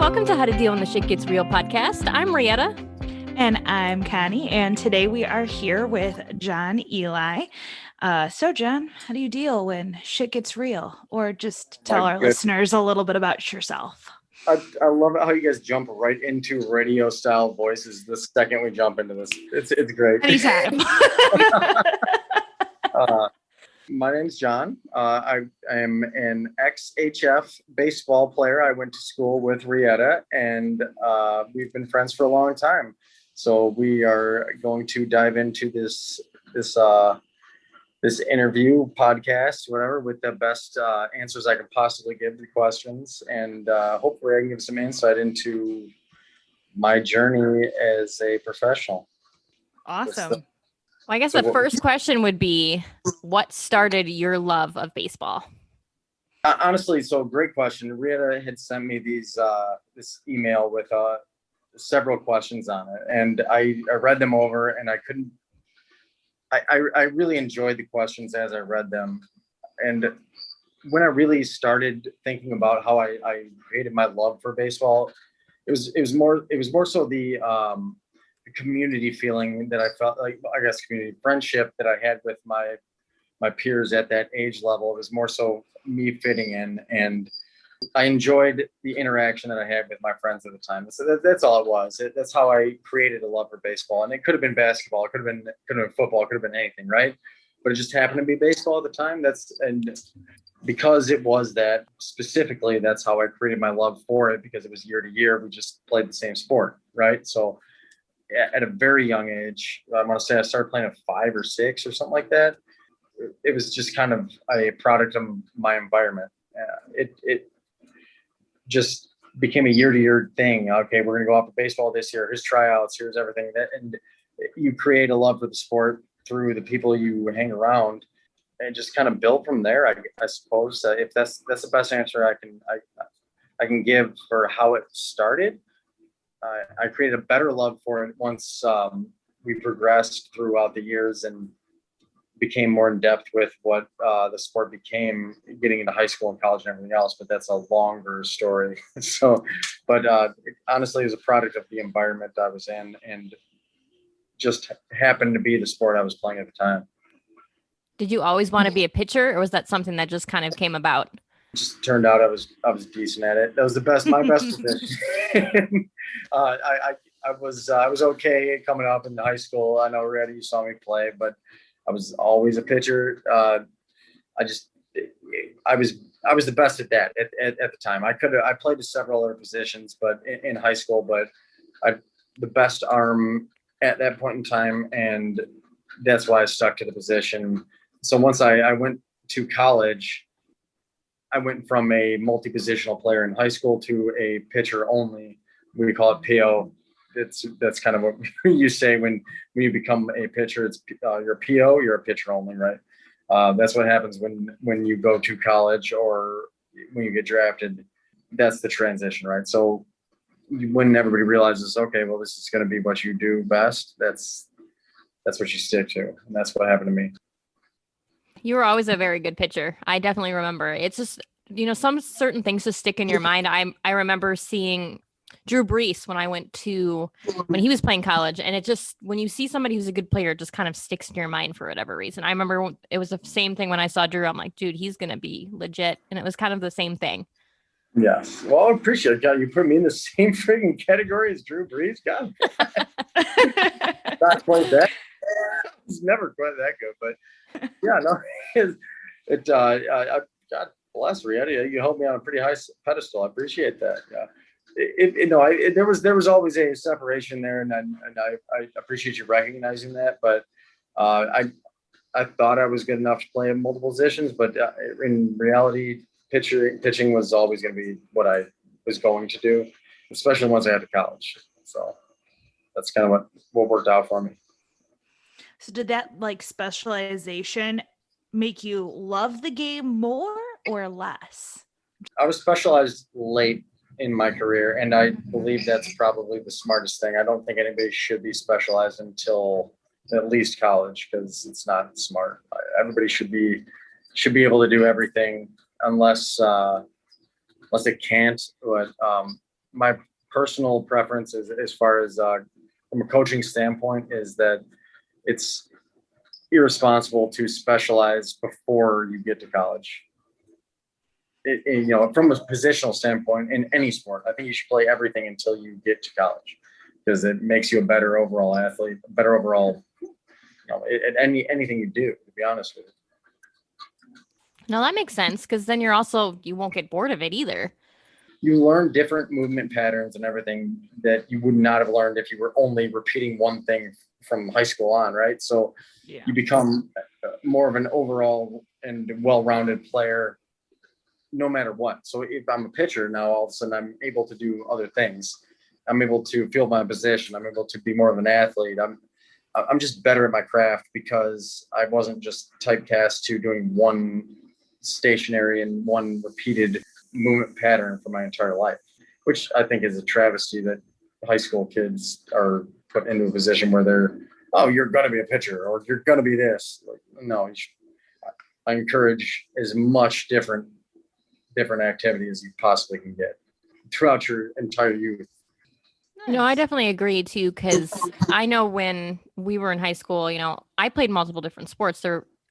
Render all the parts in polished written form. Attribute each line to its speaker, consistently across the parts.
Speaker 1: Welcome to How to Deal When the Shit Gets Real podcast. I'm Rietta.
Speaker 2: And I'm Connie. And today we are here with John Ely. So John, how do you deal when shit gets real? Or just tell our listeners a little bit about yourself.
Speaker 3: I love how you guys jump right into radio style voices the second we jump into this. It's great.
Speaker 2: Anytime.
Speaker 3: My name's John. I am an ex-HF baseball player. I went to school with Rietta, and we've been friends for a long time. So we are going to dive into this interview podcast, whatever, with the best answers I can possibly give to the questions, and hopefully I can give some insight into my journey as a professional.
Speaker 2: Awesome.
Speaker 1: Well, I guess the first question would be, what started your love of baseball?
Speaker 3: Honestly, so great question. Rietta had sent me this email with several questions on it, and I read them over, and I really enjoyed the questions as I read them. And when I really started thinking about how I created my love for baseball, it was more so the community feeling that I felt, like, I guess, community friendship that I had with my peers at that age level. It was more so me fitting in, and I enjoyed the interaction that I had with my friends at the time. So that's all it was. That's how I created a love for baseball. And it could have been basketball, it could have been football, it could have been anything, right? But it just happened to be baseball at the time. And because it was that specifically, that's how I created my love for it, because it was year to year. We just played the same sport, right? So at a very young age, I want to say I started playing at 5 or 6 or something like that. It was just kind of a product of my environment. It just became a year-to-year thing. Okay, we're going to go out for baseball this year. Here's tryouts. Here's everything. And you create a love for the sport through the people you hang around, and just kind of build from there. I suppose if that's the best answer I can give for how it started. I created a better love for it once we progressed throughout the years and became more in depth with what the sport became, getting into high school and college and everything else. But that's a longer story. But honestly, it was a product of the environment I was in, and just happened to be the sport I was playing at the time.
Speaker 1: Did you always want to be a pitcher, or was that something that just kind of came about?
Speaker 3: Just turned out I was decent at it. That was my best position. I was okay coming up in high school. I know, Rietta, you saw me play, but I was always a pitcher. I was the best at that at the time. I played several other positions, but in high school, but the best arm at that point in time, and that's why I stuck to the position. So once I went to college, I went from a multi-positional player in high school to a pitcher only. We call it PO. That's kind of what you say when you become a pitcher. It's you're a PO, you're a pitcher only, right? That's what happens when you go to college or when you get drafted. That's the transition, right? So when everybody realizes, okay, well, this is going to be what you do best, that's what you stick to, and that's what happened to me.
Speaker 1: You were always a very good pitcher. I definitely remember. It's just, some certain things just stick in your mind. I remember seeing Drew Brees when he was playing college, and it just, when you see somebody who's a good player, it just kind of sticks in your mind for whatever reason. I remember it was the same thing when I saw Drew. I'm like, dude, he's going to be legit. And it was kind of the same thing.
Speaker 3: Yes. Well, I appreciate it. God, you put me in the same freaking category as Drew Brees. God. Not quite that. It's never quite that good, but yeah, no, God bless Rietta. You held me on a pretty high pedestal. I appreciate that. Yeah. There was always a separation there, and I appreciate you recognizing that. But I thought I was good enough to play in multiple positions, but in reality, pitching was always going to be what I was going to do, especially once I got to college. So that's kind of what worked out for me.
Speaker 2: So did that specialization make you love the game more or less?
Speaker 3: I was specialized late in my career, and I believe that's probably the smartest thing. I don't think anybody should be specialized until at least college, because it's not smart. Everybody should be able to do everything unless they can't. But my personal preference is, as far as from a coaching standpoint, is that it's irresponsible to specialize before you get to college. From a positional standpoint in any sport, I think you should play everything until you get to college, because it makes you a better overall athlete, a better overall, at anything you do, to be honest with you.
Speaker 1: No, that makes sense, because then you won't get bored of it either.
Speaker 3: You learn different movement patterns and everything that you would not have learned if you were only repeating one thing from high school on, right? So you become more of an overall and well-rounded player no matter what. So if I'm a pitcher now, all of a sudden I'm able to do other things. I'm able to field my position. I'm able to be more of an athlete. I'm just better at my craft because I wasn't just typecast to doing one stationary and one repeated movement pattern for my entire life, which I think is a travesty that high school kids are put into a position where they're, oh, you're going to be a pitcher or you're going to be this. Like, no, I encourage as much different activity as you possibly can get throughout your entire youth.
Speaker 1: No, I definitely agree too, because I know when we were in high school, I played multiple different sports.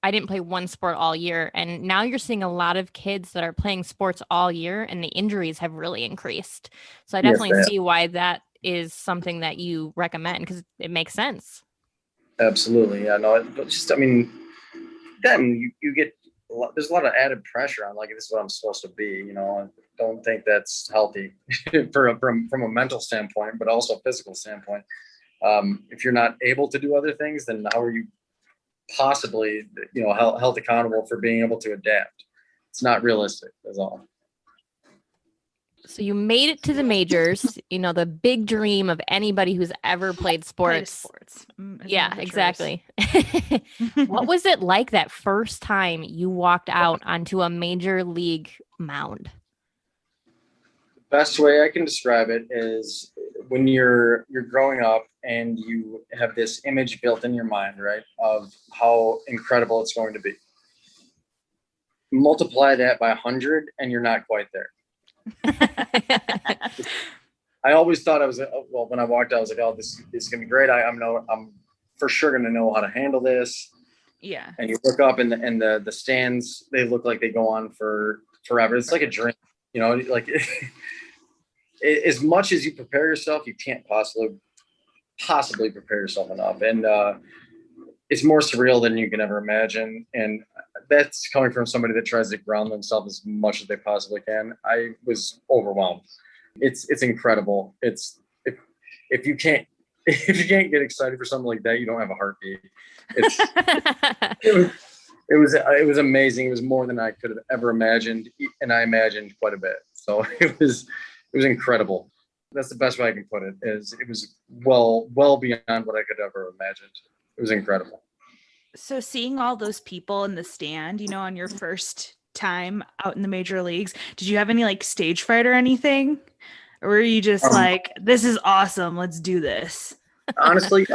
Speaker 1: I didn't play one sport all year. And now you're seeing a lot of kids that are playing sports all year, and the injuries have really increased. So I definitely see why that is something that you recommend, because it makes sense.
Speaker 3: Absolutely. Yeah, no, then you get, there's a lot of added pressure on, like, this is what I'm supposed to be, I don't think that's healthy from a mental standpoint, but also a physical standpoint. If you're not able to do other things, then how are you possibly, held accountable for being able to adapt? It's not realistic, that's all.
Speaker 1: So you made it to the majors, the big dream of anybody who's ever played sports. Yeah, exactly. What was it like that first time you walked out onto a major league mound?
Speaker 3: Best way I can describe it is when you're growing up and you have this image built in your mind, right, of how incredible it's going to be. Multiply that by 100 and you're not quite there. I always thought when I walked out, I was like, oh, this is gonna be great. I'm for sure gonna know how to handle this.
Speaker 2: Yeah.
Speaker 3: And you look up and the stands, they look like they go on for forever. It's like a dream, like as much as you prepare yourself, you can't possibly prepare yourself enough. And it's more surreal than you can ever imagine. And that's coming from somebody that tries to ground themselves as much as they possibly can. I was overwhelmed. It's incredible. If you can't get excited for something like that, you don't have a heartbeat. It was amazing. It was more than I could have ever imagined, and I imagined quite a bit. So it was incredible. That's the best way I can put it. It was well beyond what I could ever imagined. It was incredible.
Speaker 2: So seeing all those people in the stand, on your first time out in the major leagues, did you have any like stage fright or anything? Or were you just like, this is awesome, let's do this?
Speaker 3: Honestly,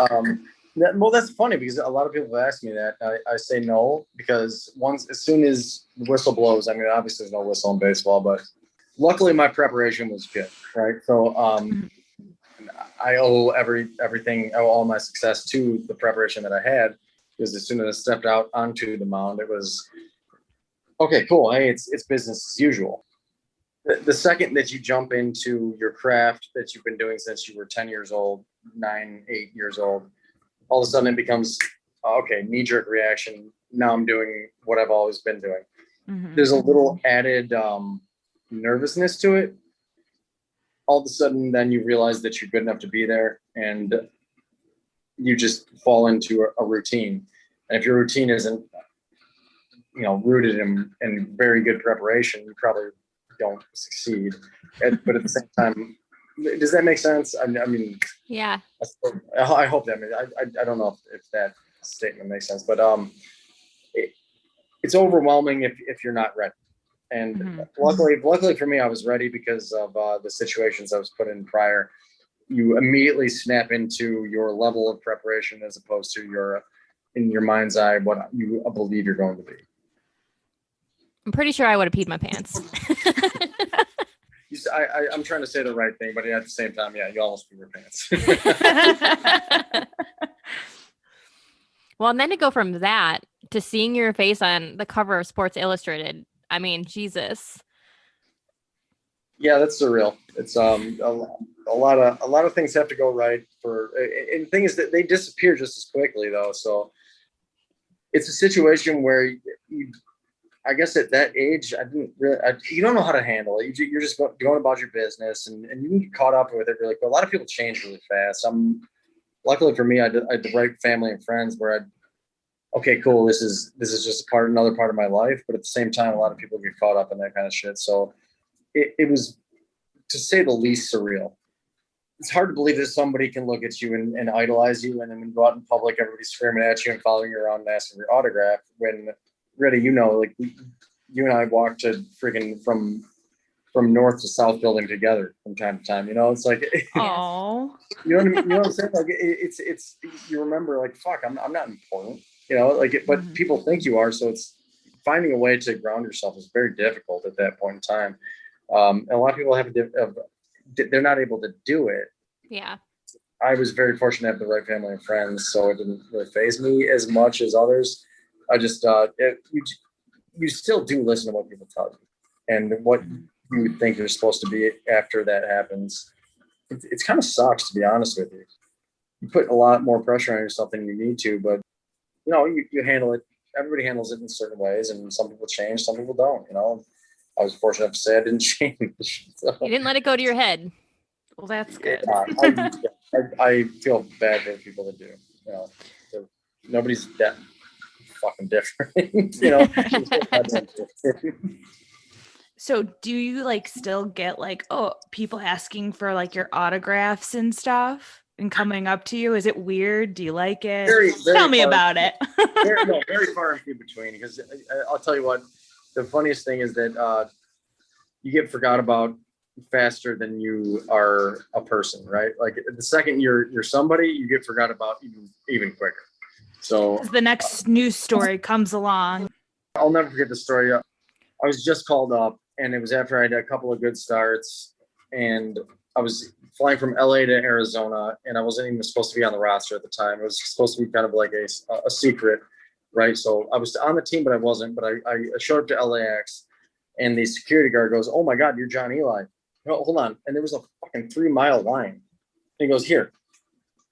Speaker 3: that's funny because a lot of people have asked me that. I say no, because as soon as the whistle blows, obviously there's no whistle in baseball, but luckily my preparation was good, right? So I owe everything, all my success to the preparation that I had, because as soon as I stepped out onto the mound, it was, okay, cool. Hey, it's business as usual. The second that you jump into your craft that you've been doing since you were 10 years old, 8 years old, all of a sudden it becomes, okay, knee-jerk reaction. Now I'm doing what I've always been doing. Mm-hmm. There's a little added nervousness to it. All of a sudden, then you realize that you're good enough to be there, and you just fall into a routine. And if your routine isn't, rooted in very good preparation, you probably don't succeed. But at the same time, does that make sense?
Speaker 1: Yeah.
Speaker 3: I hope that. I don't know if that statement makes sense, but it's overwhelming if you're not ready. And luckily for me, I was ready because of the situations I was put in prior. You immediately snap into your level of preparation as opposed to in your mind's eye, what you believe you're going to be.
Speaker 1: I'm pretty sure I would have peed my pants.
Speaker 3: I'm trying to say the right thing, but at the same time, yeah, you almost pee your pants.
Speaker 1: Well, and then to go from that to seeing your face on the cover of Sports Illustrated, I mean, Jesus.
Speaker 3: Yeah, that's surreal. It's a lot of things have to go right and the thing is that they disappear just as quickly though. So it's a situation where I guess at that age, you don't know how to handle it. You're just going about your business and you can get caught up with it really quick. A lot of people change really fast. Luckily for me, I had the right family and friends where okay, cool. This is just another part of my life. But at the same time, a lot of people get caught up in that kind of shit. So it was, to say the least, surreal. It's hard to believe that somebody can look at you and idolize you, and then go out in public, everybody's screaming at you and following you around and asking for your autograph. When really, like you and I walked to freaking from north to south building together from time to time. It's like,
Speaker 2: oh,
Speaker 3: you know what I'm saying? Like it's you remember like, fuck, I'm not important. But people think you are. So it's finding a way to ground yourself is very difficult at that point in time. And a lot of people they're not able to do it.
Speaker 1: Yeah.
Speaker 3: I was very fortunate to have the right family and friends, so it didn't really faze me as much as others. I just, you still do listen to what people tell you and what you think you're supposed to be after that happens. It's kind of sucks, to be honest with you. You put a lot more pressure on yourself than you need to, but you handle it. Everybody handles it in certain ways, and some people change, some people don't. I was fortunate to say I didn't change. So.
Speaker 1: You didn't let it go to your head.
Speaker 2: Well, that's good.
Speaker 3: I feel bad for people that do. Nobody's that fucking different.
Speaker 2: So do you still get people asking for your autographs and stuff and coming up to you? Is it weird? Do you like it?
Speaker 3: Very, very
Speaker 2: Tell me about it.
Speaker 3: very far and few between, because I'll tell you what, the funniest thing is that you get forgot about faster than you are a person, right? Like the second you're somebody, you get forgot about even quicker. So
Speaker 2: the next news story comes along.
Speaker 3: I'll never forget the story. I was just called up, and it was after I had a couple of good starts, and I was flying from LA to Arizona, and I wasn't even supposed to be on the roster at the time. It was supposed to be kind of like a secret, right? So I was on the team, but I wasn't. But I showed up to LAX, and the security guard goes, "Oh my God, you're John Ely." No, hold on. And there was a fucking 3-mile line. And he goes, "Here,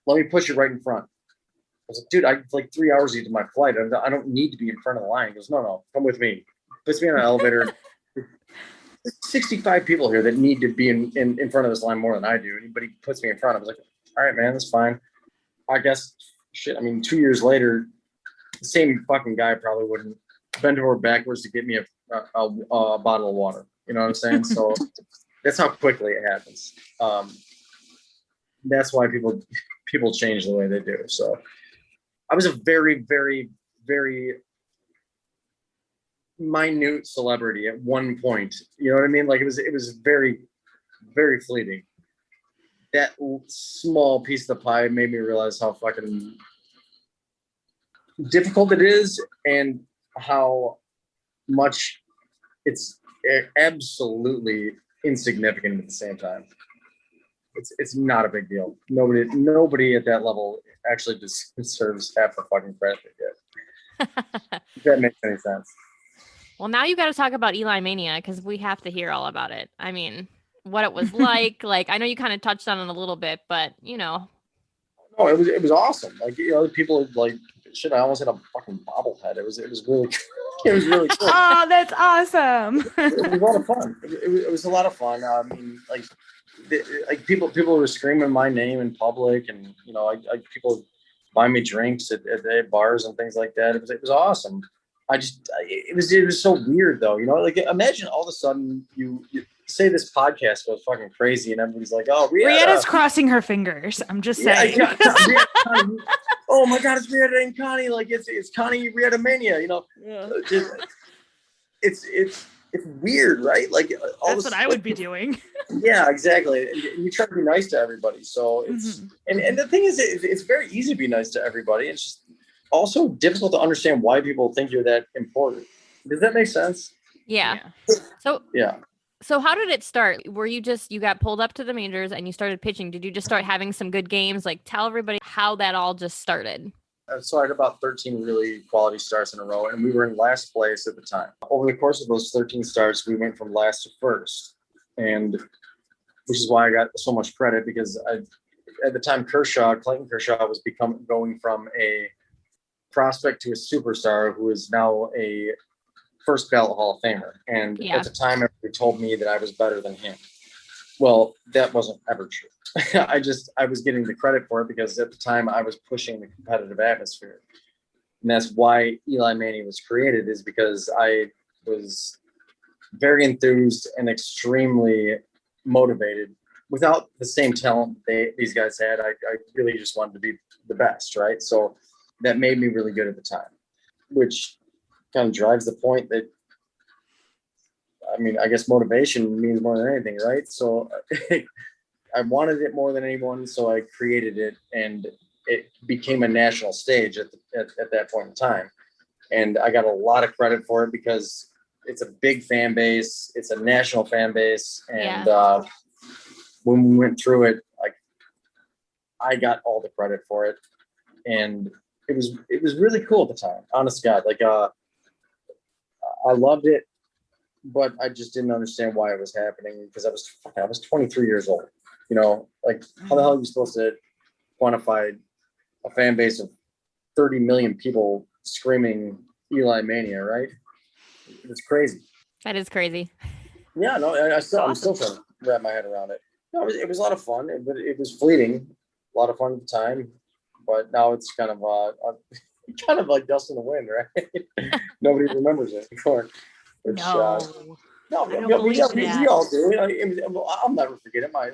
Speaker 3: let me push you right in front." I was like, "Dude, I like 3 hours into my flight. I don't need to be in front of the line." He goes, "No, come with me." Puts me on an elevator. There's 65 people here that need to be in front of this line more than I do. But he puts me in front. I was like, "All right, man, that's fine." I guess, shit. I mean, 2 years later, the same fucking guy probably wouldn't bend over backwards to get me a bottle of water. You know what I'm saying? So that's how quickly it happens. That's why people change the way they do. So I was a very, very, very minute celebrity at one point. You know what I mean? Like it was very, very fleeting. That small piece of the pie made me realize how fucking difficult it is and how much it's absolutely insignificant at the same time. It's not a big deal. Nobody at that level actually deserves half the fucking credit they get. If that makes any sense.
Speaker 1: Well, now you got to talk about Eli Mania, because we have to hear all about it. I mean, what it was like. I know you kind of touched on it a little bit, but
Speaker 3: No, it was awesome. People shit. I almost had a fucking bobblehead. It was really it was really cool.
Speaker 2: Oh, that's awesome.
Speaker 3: It was a lot of fun. It was a lot of fun. I mean, people were screaming my name in public, and people buy me drinks at bars and things like that. It was awesome. It was so weird though. Imagine all of a sudden you say this podcast goes fucking crazy and everybody's like, "Oh,
Speaker 2: Rihanna's crossing her fingers." I'm just saying.
Speaker 3: Oh my God, it's Rihanna and Connie. It's Connie Rihanna Mania.
Speaker 2: Yeah.
Speaker 3: It's weird, right?
Speaker 2: That's what I would be doing.
Speaker 3: Yeah, exactly. And you try to be nice to everybody. So it's and the thing is, it's very easy to be nice to everybody. It's just also difficult to understand why people think you're that important. Does that make sense?
Speaker 1: yeah. So
Speaker 3: yeah.
Speaker 1: So how did it start? Were you got pulled up to the majors and you started pitching? Did you just start having some good games? Like, tell everybody how that all just started.
Speaker 3: So I had about 13 really quality starts in a row, and we were in last place at the time. Over the course of those 13 starts, we went from last to first, and which is why I got so much credit, because at the time, Clayton Kershaw was going from a prospect to a superstar who is now a first ballot Hall of Famer. And
Speaker 1: Yeah.
Speaker 3: at the time, everybody told me that I was better than him. Well, that wasn't ever true. I was getting the credit for it because at the time I was pushing the competitive atmosphere. And that's why Eli Manning was created, is because I was very enthused and extremely motivated without the same talent these guys had. I really just wanted to be the best, right? So that made me really good at the time, which kind of drives the point that, I mean, I guess motivation means more than anything, right? So I wanted it more than anyone, so I created it, and it became a national stage at that point in time. And I got a lot of credit for it because it's a big fan base. It's a national fan base. And when we went through it, like, I got all the credit for it. And it was really cool at the time. Honest to God, like, I loved it, but I just didn't understand why it was happening, because I was 23 years old. You know, like, how the hell are you supposed to quantify a fan base of 30 million people screaming Eli Mania, right? It's crazy.
Speaker 1: That is crazy.
Speaker 3: Yeah, no, I'm still trying to wrap my head around it. No, it was a lot of fun, but it was fleeting. A lot of fun at the time, but now it's kind of like dust in the wind, right? Nobody remembers it anymore. Which, no, we all do. I'll never forget it. My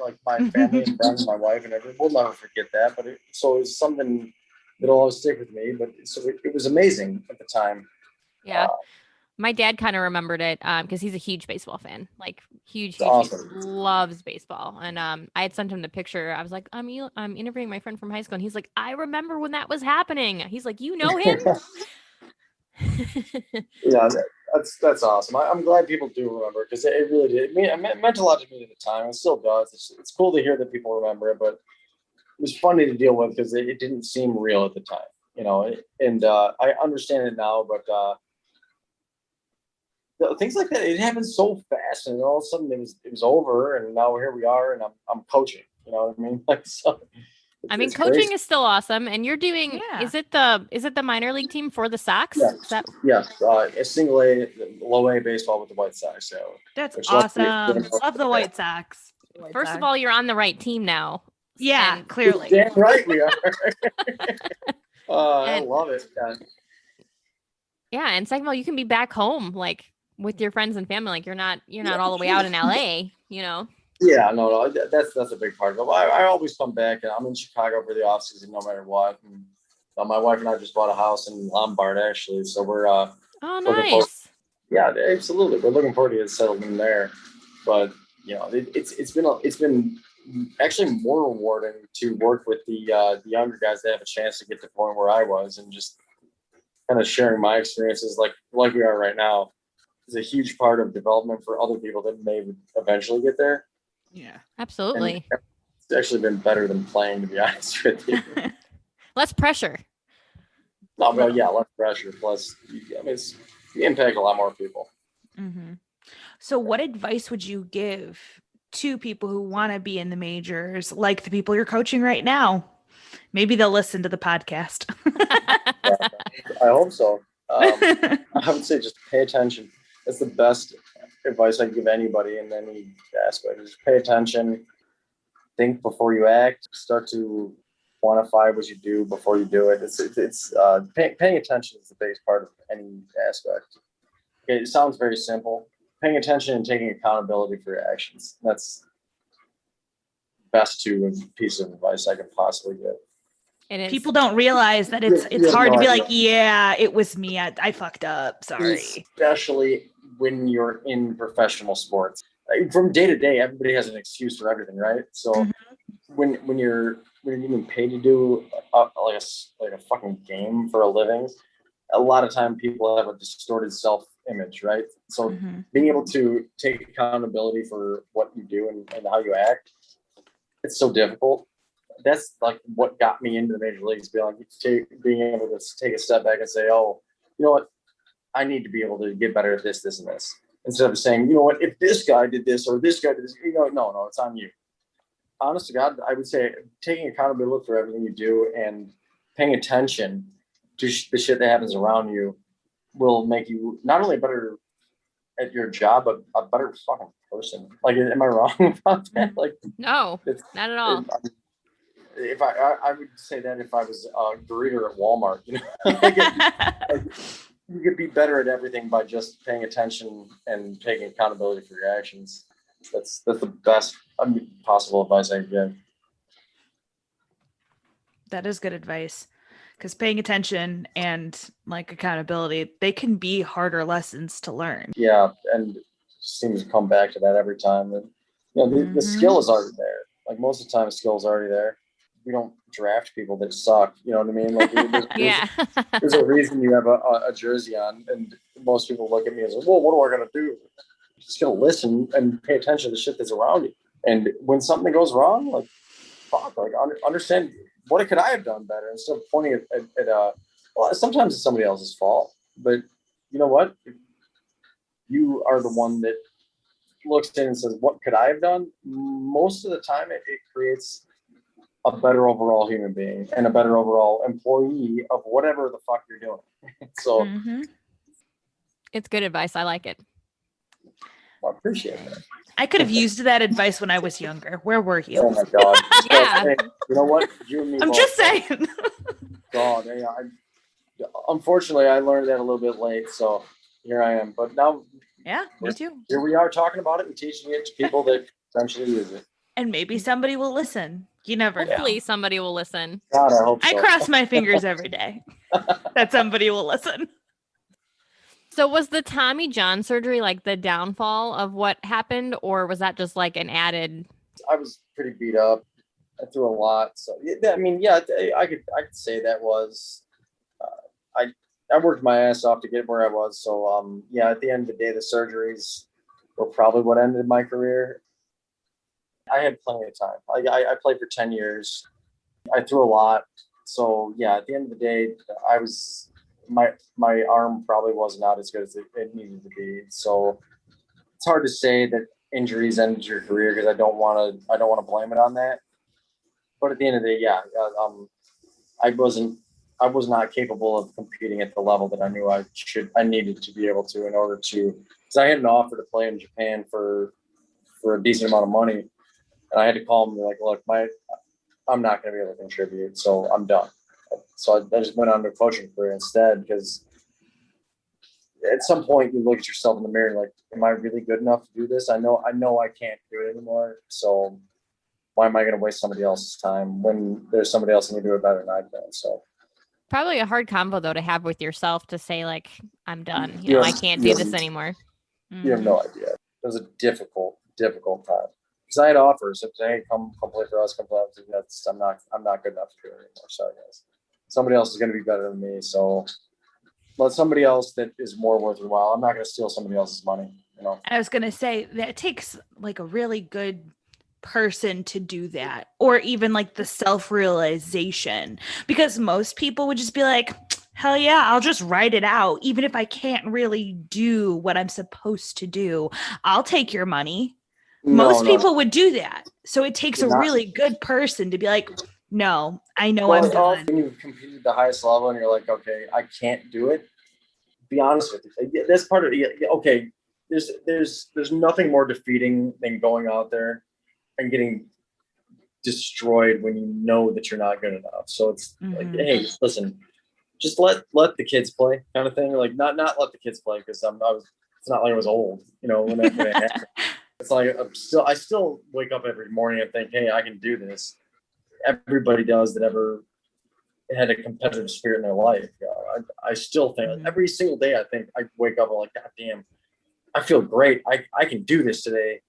Speaker 3: family and friends, my wife, and everyone will never forget that. But it's something that'll always stick with me. But so it was amazing at the time.
Speaker 1: Yeah. My dad kind of remembered it because he's a huge baseball fan, like huge,
Speaker 3: awesome.
Speaker 1: He loves baseball. And I had sent him the picture. I was like, I'm interviewing my friend from high school, and he's like, I remember when that was happening. He's like, you know him?
Speaker 3: Yeah, that's awesome. I'm glad people do remember, because it really did. It meant a lot to me at the time. It still does. It's cool to hear that people remember it, but it was funny to deal with because it didn't seem real at the time, you know. And I understand it now, but things like that, it happened so fast, and all of a sudden it was over, and now here we are, and I'm coaching. You know what I mean? Like, so.
Speaker 1: I mean, coaching crazy. Is still awesome, and you're doing. Yeah. Is it the minor league team for the Sox?
Speaker 3: Yes. A single A, low A baseball with the White Sox. So
Speaker 2: that's awesome. Love the White Sox.
Speaker 1: First of all, you're on the right team now.
Speaker 2: Yeah, clearly.
Speaker 3: Damn right we are. I love it.
Speaker 1: Yeah, and second of all, you can be back home, like, with your friends and family. Like, you're not all the way out in LA. You know.
Speaker 3: Yeah, no, that's a big part of it. I always come back, and I'm in Chicago for the off season, no matter what. And my wife and I just bought a house in Lombard, actually, so we're
Speaker 1: oh, nice.
Speaker 3: Yeah, absolutely. We're looking forward to get settled in there. But you know, it's been actually more rewarding to work with the younger guys that have a chance to get to the point where I was, and just kind of sharing my experiences, like we are right now, is a huge part of development for other people that may eventually get there.
Speaker 2: Yeah,
Speaker 1: absolutely.
Speaker 3: And it's actually been better than playing, to be honest with you.
Speaker 1: Less pressure.
Speaker 3: No, well, yeah, less pressure. Plus, you impact a lot more people.
Speaker 2: Mm-hmm. So what advice would you give to people who want to be in the majors, like the people you're coaching right now? Maybe they'll listen to the podcast.
Speaker 3: Yeah, I hope so. I would say just pay attention. That's the best advice I can give anybody in any aspect. Just pay attention, think before you act, start to quantify what you do before you do it. Paying attention is the biggest part of any aspect. It sounds very simple. Paying attention and taking accountability for your actions. That's the best piece of advice I can possibly give.
Speaker 2: People don't realize that it's hard to be like, yeah, it was me. I fucked up. Sorry.
Speaker 3: Especially when you're in professional sports. From day to day, everybody has an excuse for everything, right? So when you're even paid to do like a fucking game for a living, a lot of time people have a distorted image, right? So
Speaker 2: Mhm.
Speaker 3: being able to take accountability for what you do and how you act, it's so difficult. That's like what got me into the major leagues, being able to take a step back and say, oh, you know what? I need to be able to get better at this, this, and this. Instead of saying, you know what, if this guy did this or this guy did this, no, it's on you. Honest to God, I would say taking accountability for everything you do and paying attention to the shit that happens around you will make you not only better at your job, but a better fucking person. Like, am I wrong about that? Like,
Speaker 1: No, not at all.
Speaker 3: If I would say that if I was a greeter at Walmart, like you could be better at everything by just paying attention and taking accountability for your actions. That's the best possible advice I can give.
Speaker 2: That is good advice, because paying attention and like accountability, they can be harder lessons to learn.
Speaker 3: Yeah, and it seems to come back to that every time. And the skill is already there. Like most of the time, skill is already there. We don't draft people that suck. You know what I mean? Like
Speaker 1: Yeah.
Speaker 3: there's a reason you have a jersey on, and most people look at me and say, "Well, what am I going to do?" Just gonna listen and pay attention to the shit that's around you. And when something goes wrong, like fuck, like understand what could I have done better instead of pointing at well, sometimes it's somebody else's fault, but you know what? You are the one that looks in and says, "What could I have done?" Most of the time, it creates a better overall human being and a better overall employee of whatever the fuck you're doing. So
Speaker 1: It's good advice. I like it.
Speaker 3: I appreciate that.
Speaker 2: I could have used that advice when I was younger. Where were you?
Speaker 3: Oh my God.
Speaker 1: Yeah.
Speaker 3: Hey, you know what? You and me
Speaker 2: I'm
Speaker 3: both.
Speaker 2: just saying.
Speaker 3: God, unfortunately, I learned that a little bit late, so here I am. But now,
Speaker 2: Yeah, me too.
Speaker 3: here we are talking about it and teaching it to people that eventually use it.
Speaker 2: And maybe somebody will listen. You never know.
Speaker 1: Hopefully somebody will listen.
Speaker 3: God, I hope so.
Speaker 2: I cross my fingers every day that somebody will listen.
Speaker 1: So was the Tommy John surgery like the downfall of what happened, or was that just like an added?
Speaker 3: I was pretty beat up. I threw a lot, so I mean, yeah, I could say that was. I worked my ass off to get where I was. So yeah, at the end of the day, the surgeries were probably what ended my career. I had plenty of time. I played for 10 years. I threw a lot. So yeah, at the end of the day, I was my arm probably was not as good as it needed to be. So it's hard to say that injuries ended your career because I don't want to blame it on that. But at the end of the day, yeah, I was not capable of competing at the level that I knew I needed to be able to in order to, because I had an offer to play in Japan for a decent amount of money. And I had to call them and be like, look, I'm not going to be able to contribute, so I'm done. So I just went on to a coaching career instead, because at some point you look at yourself in the mirror and like, am I really good enough to do this? I know I can't do it anymore. So why am I going to waste somebody else's time when there's somebody else who can do it better than I can? So
Speaker 1: Probably a hard combo though to have with yourself to say like, I'm done. You know, I can't do this anymore.
Speaker 3: You have no idea. It was a difficult time. Because I had offers of saying, hey, come play for us, come play. I'm not good enough to do it anymore. Sorry, guys. Somebody else is going to be better than me. So let somebody else that is more worth your while. I'm not going to steal somebody else's money. You know.
Speaker 2: I was going to say that it takes like a really good person to do that, or even like the self-realization, because most people would just be like, hell yeah, I'll just write it out. Even if I can't really do what I'm supposed to do, I'll take your money. Most people would do that. So it takes a really good person to be like, no, I know I'm done.
Speaker 3: When you've competed at the highest level and you're like, okay, I can't do it. Be honest with you. That's part of it. Okay, there's nothing more defeating than going out there and getting destroyed when you know that you're not good enough. So it's like, hey, listen, just let the kids play, kind of thing. Like not let the kids play, because it's not like I was old, you know, when it happened. It's like I still wake up every morning and think, hey, I can do this. Everybody does that ever had a competitive spirit in their life. You know, I still think every single day I think I wake up and like, God damn, I feel great. I can do this today.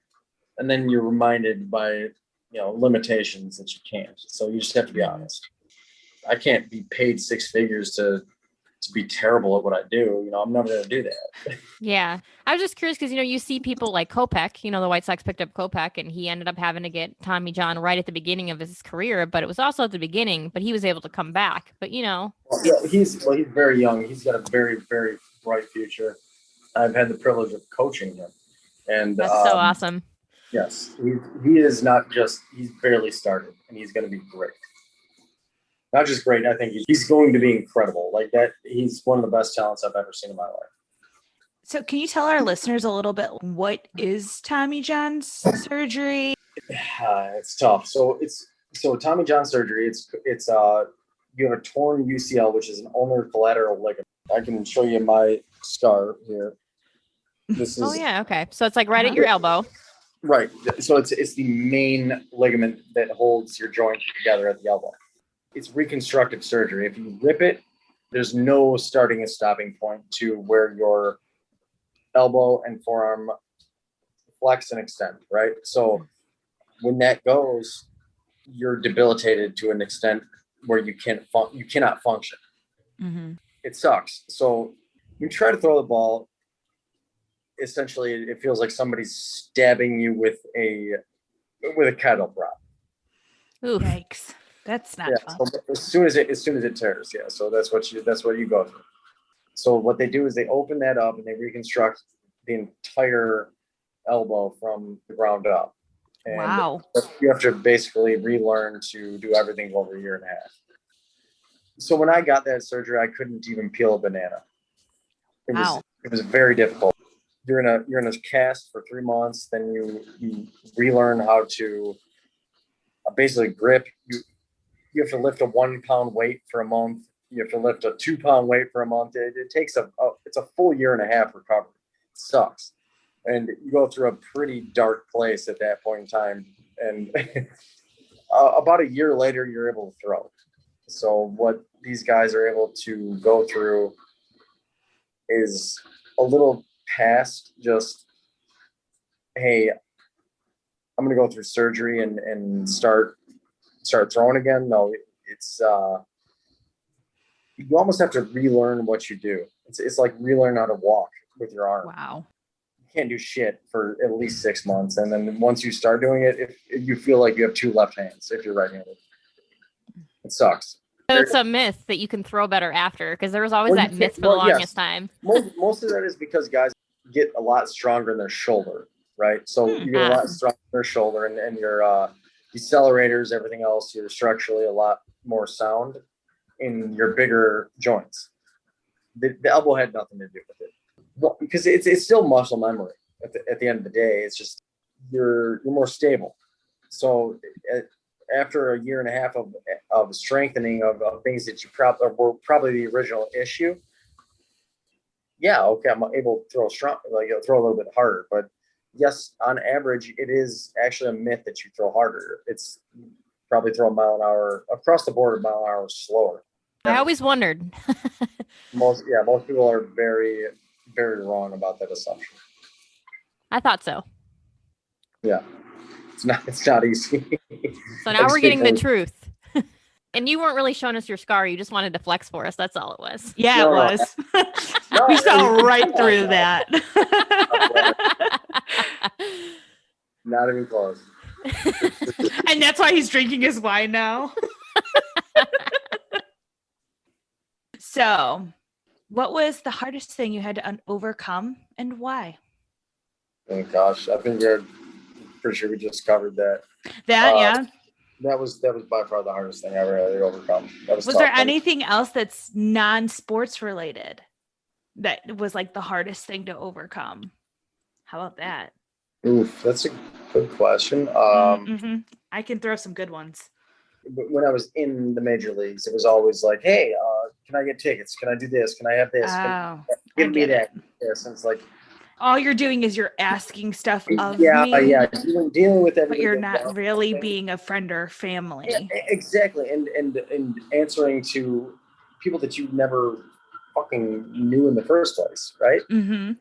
Speaker 3: And then you're reminded by, limitations that you can't. So you just have to be honest. I can't be paid six figures to to be terrible at what I do. You know, I'm never going to do that.
Speaker 1: Yeah. I was just curious because, you see people like Kopech, the White Sox picked up Kopech and he ended up having to get Tommy John right at the beginning of his career, but it was also at the beginning, but he was able to come back. But,
Speaker 3: Well, yeah, he's very young. He's got a very, very bright future. I've had the privilege of coaching him. And
Speaker 1: that's so awesome.
Speaker 3: Yes, he is not just, he's barely started and he's going to be great. Not just great, I think he's going to be incredible. Like that, he's one of the best talents I've ever seen in my life.
Speaker 2: So can you tell our listeners a little bit, what is Tommy John's surgery?
Speaker 3: It's tough. So Tommy John surgery, it's you have a torn UCL, which is an ulnar collateral ligament. I can show you my scar here. This is,
Speaker 1: oh yeah, okay. So it's like right at your elbow.
Speaker 3: Right. So it's the main ligament that holds your joint together at the elbow. It's reconstructive surgery. If you rip it, there's no starting and stopping point to where your elbow and forearm flex and extend, right? So when that goes, you're debilitated to an extent where you cannot function.
Speaker 2: Mm-hmm.
Speaker 3: It sucks. So you try to throw the ball, essentially it feels like somebody's stabbing you with a kettle prop.
Speaker 2: Ooh, yikes. That's not fun.
Speaker 3: So as soon as it tears, yeah. So that's what you go through. So what they do is they open that up and they reconstruct the entire elbow from the ground up. And
Speaker 2: wow.
Speaker 3: You have to basically relearn to do everything over a year and a half. So when I got that surgery, I couldn't even peel a banana. It was very difficult. You're in a cast for 3 months, then you relearn how to basically grip. You have to lift a 1 pound weight for a month. You have to lift a 2 pound weight for a month. It takes it's a full year and a half recovery. It sucks. And you go through a pretty dark place at that point in time. And about a year later, you're able to throw. So what these guys are able to go through is a little past just, hey, I'm going to go through surgery and start throwing again. No, it's you almost have to relearn what you do. It's like relearn how to walk with your arm.
Speaker 2: Wow.
Speaker 3: You can't do shit for at least 6 months. And then once you start doing it, if you feel like you have 2 left hands, if you're right-handed, it sucks.
Speaker 1: So it's a myth that you can throw better after, because there was always that myth for the longest time.
Speaker 3: Most of that is because guys get a lot stronger in their shoulder, right? So you get a lot stronger in their shoulder and your decelerators, everything else, you're structurally a lot more sound in your bigger joints. The elbow had nothing to do with it. Well, because it's still muscle memory at the end of the day. It's just you're more stable. So after a year and a half of strengthening of things that you were probably the original issue, yeah, okay, I'm able to throw throw a little bit harder. But yes, on average, it is actually a myth that you throw harder. It's probably throw a mile an hour across the board, a mile an hour slower.
Speaker 1: I always wondered.
Speaker 3: Most people are very, very wrong about that assumption.
Speaker 1: I thought so.
Speaker 3: Yeah, it's not easy.
Speaker 1: So now we're getting the truth. And you weren't really showing us your scar. You just wanted to flex for us. That's all it was.
Speaker 2: Yeah, it was. We saw right through that.
Speaker 3: Not even close.
Speaker 2: And that's why he's drinking his wine now. So, what was the hardest thing you had to overcome and why?
Speaker 3: Oh gosh, I think we're pretty sure we just covered that.
Speaker 2: Yeah.
Speaker 3: That was by far the hardest thing I ever had to overcome. Was
Speaker 2: there anything else that's non-sports related that was like the hardest thing to overcome? How about that?
Speaker 3: Oof, that's a good question.
Speaker 2: I can throw some good ones.
Speaker 3: When I was in the major leagues, it was always like, hey, can I get tickets? Can I do this? Can I have this? Give me that. Yes, and it's like,
Speaker 2: all you're doing is you're asking stuff of
Speaker 3: me.
Speaker 2: Yeah.
Speaker 3: Dealing with everything.
Speaker 2: But you're not really being a friend or family.
Speaker 3: Yeah, exactly. And answering to people that you never fucking knew in the first place, right?
Speaker 2: Mm-hmm.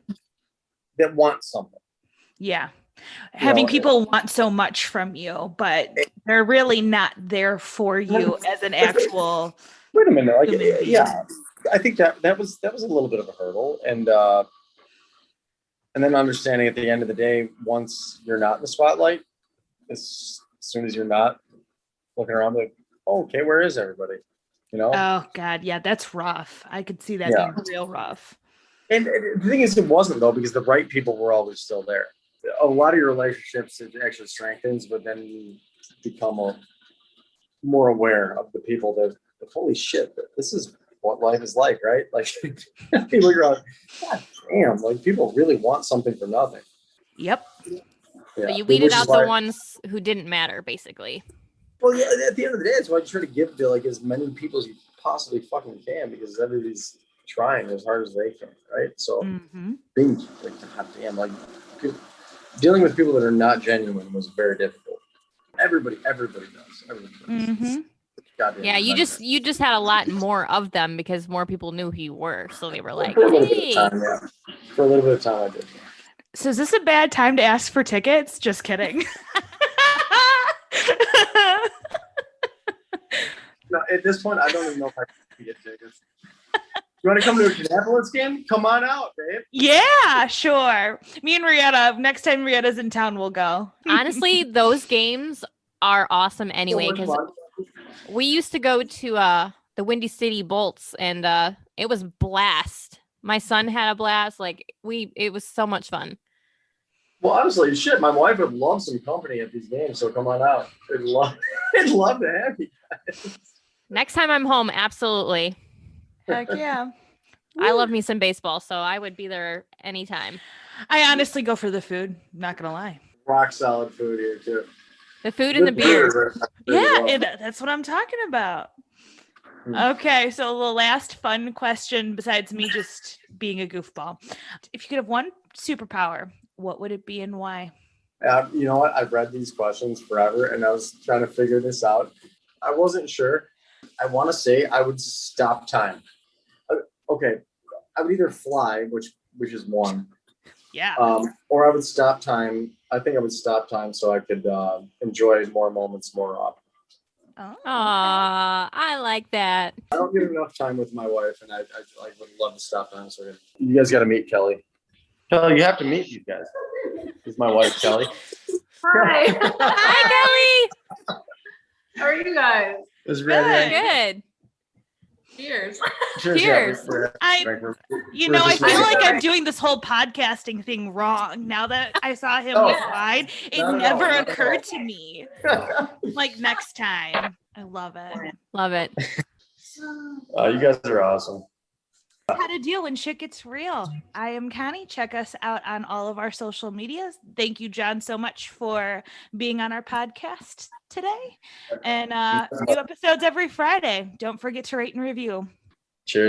Speaker 3: That want something.
Speaker 2: Yeah. Having people want so much from you, but they're really not there for you as an actual.
Speaker 3: Wait a minute. Like, yeah. I think that was a little bit of a hurdle, and then understanding at the end of the day, once you're not in the spotlight, as soon as you're not looking around, like, oh, okay, where is everybody? You know?
Speaker 2: Oh God, yeah, that's rough. I could see that
Speaker 3: Yeah.
Speaker 2: being real rough.
Speaker 3: And the thing is, it wasn't though, because the right people were always still there. A lot of your relationships, it actually strengthens, but then you become more aware of the people that, holy shit, this is what life is like, right? Like, people are like, God damn, like people really want something for nothing.
Speaker 2: Yep.
Speaker 3: Yeah.
Speaker 1: So you weeded out the ones who didn't matter, basically.
Speaker 3: Well, yeah, at the end of the day, it's why you try to give to like as many people as you possibly fucking can, because everybody's trying as hard as they can, right? So being like, God damn, like dealing with people that are not genuine was very difficult. Everybody does. Everybody does.
Speaker 1: Yeah, you just had a lot more of them because more people knew who you were, so they were like,
Speaker 3: for a little bit of time, yeah. For a little bit of time, I did.
Speaker 2: So is this a bad time to ask for tickets? Just kidding.
Speaker 3: No, at this point, I don't even know if I can get tickets. You want to come to a Canapolis game? Come on out, babe.
Speaker 2: Yeah, sure. Me and Rihanna, next time Rihanna's in town, we'll go.
Speaker 1: Honestly, those games are awesome anyway, because we used to go to the Windy City Bolts, and it was blast. My son had a blast. Like it was so much fun.
Speaker 3: Well, honestly, shit, my wife would love some company at these games, so come on out. I'd love to have you guys.
Speaker 1: Next time I'm home, absolutely.
Speaker 2: Heck yeah.
Speaker 1: I love me some baseball, so I would be there anytime.
Speaker 2: I honestly go for the food. Not gonna lie.
Speaker 3: Rock solid food here too.
Speaker 1: The food and the beer.
Speaker 2: Yeah, that's what I'm talking about. Okay, so the last fun question, besides me just being a goofball. If you could have one superpower, what would it be and why?
Speaker 3: You know what? I've read these questions forever, and I was trying to figure this out. I wasn't sure. I want to say I would stop time. Okay, I would either fly, which is one.
Speaker 2: Yeah.
Speaker 3: Or I would stop time. I think I would stop time so I could enjoy more moments more often.
Speaker 2: Oh,
Speaker 1: I like that.
Speaker 3: I don't get enough time with my wife, and I would love to stop time. So you guys got to meet Kelly. Kelly, you have to meet these guys. This is my wife, Kelly.
Speaker 4: Hi.
Speaker 1: Hi, Kelly.
Speaker 4: How are you guys?
Speaker 3: It's ready.
Speaker 1: Good.
Speaker 4: Cheers.
Speaker 1: Cheers.
Speaker 3: Yeah,
Speaker 2: I feel like I'm doing this whole podcasting thing wrong. Now that I saw him with wine, it never occurred to me. Like next time. I love it.
Speaker 1: Love it.
Speaker 3: You guys are awesome.
Speaker 2: How to deal when shit gets real. I am Connie. Check us out on all of our social medias. Thank you, John, so much for being on our podcast today. And new episodes every Friday. Don't forget to rate and review.
Speaker 3: Cheers.